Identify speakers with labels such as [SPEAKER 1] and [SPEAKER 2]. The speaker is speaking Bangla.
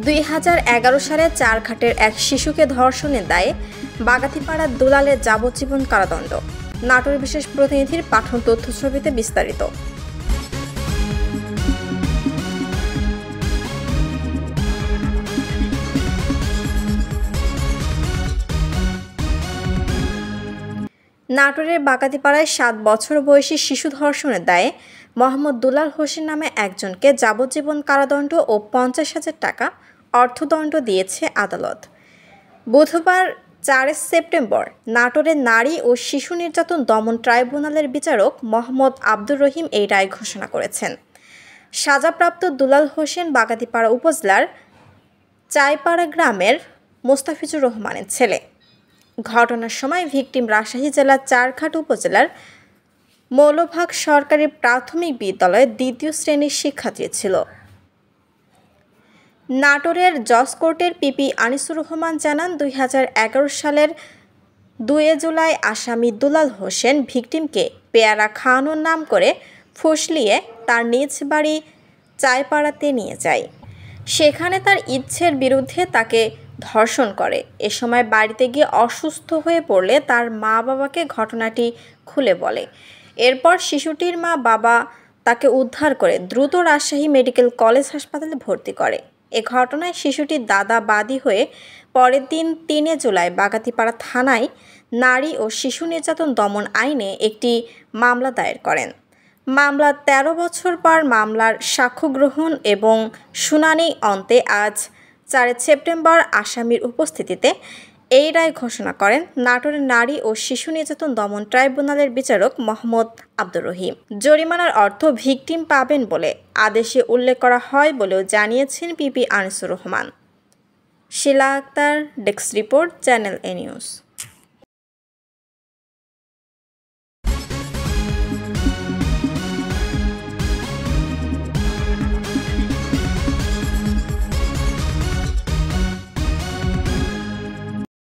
[SPEAKER 1] 2011 সালে চারঘাটের এক শিশুকে ধর্ষণের দায়ে বাগাতিপাড়ার দুলালের যাবজ্জীবন কারাদণ্ড। নাটোর বিশেষ প্রতিনিধির পাঠন তথ্যছবিতে বিস্তারিত। নাটোরের বাগাতিপাড়ায় 7 বছর বয়সী শিশু ধর্ষণের দায়ে মোহাম্মদ দুলাল হোসেন নামে একজনকে যাবজ্জীবন কারাদণ্ড ও 50,000 টাকা অর্থদণ্ড দিয়েছে আদালত। বুধবার 4 সেপ্টেম্বর নাটোরের নারী ও শিশু নির্যাতন দমন ট্রাইব্যুনালের বিচারক মোহাম্মদ আব্দুর রহিম এই রায় ঘোষণা করেছেন। সাজাপ্রাপ্ত দুলাল হোসেন বাগাতিপাড়া উপজেলার চাইপাড়া গ্রামের মোস্তাফিজুর রহমানের ছেলে। ঘটনার সময় ভিকটিম রাজশাহী জেলার চারঘাট উপজেলার মৌলভাগ সরকারি প্রাথমিক বিদ্যালয়ের 2য় শ্রেণীর শিক্ষার্থী ছিল। নাটোরের জজ কোর্টের পিপি আনিসুর রহমান জানান, 2011 সালের 2 জুলাই আসামি দুলাল হোসেন ভিকটিমকে পেয়ারা খাওয়ানোর নাম করে ফুসলিয়ে তার নিজ বাড়ি চাইপাড়াতে নিয়ে যায়। সেখানে তার ইচ্ছের বিরুদ্ধে তাকে ধর্ষণ করে। এ সময় বাড়িতে গিয়ে অসুস্থ হয়ে পড়লে তার মা বাবাকে ঘটনাটি খুলে বলে। এরপর শিশুটির মা বাবা তাকে উদ্ধার করে দ্রুত রাজশাহী মেডিকেল কলেজ হাসপাতালে ভর্তি করে। এ ঘটনায় শিশুটির দাদা বাদী হয়ে পরের দিন 3 জুলাই বাগাতিপাড়া থানায় নারী ও শিশু নির্যাতন দমন আইনে একটি মামলা দায়ের করেন। মামলার 13 বছর পর মামলার সাক্ষ্য গ্রহণ এবং শুনানি অন্তে আজ 4 সেপ্টেম্বর আসামির উপস্থিতিতে এই রায় ঘোষণা করেন নাটোরের নারী ও শিশু নির্যাতন দমন ট্রাইব্যুনালের বিচারক মোহাম্মদ আব্দুর রহিম। জরিমানার অর্থ ভিকটিম পাবেন বলে আদেশে উল্লেখ করা হয় বলেও জানিয়েছেন পিপি আনিসুর রহমান। শিলা আক্তার, ডেস্ক রিপোর্ট, চ্যানেল এ নিউজ।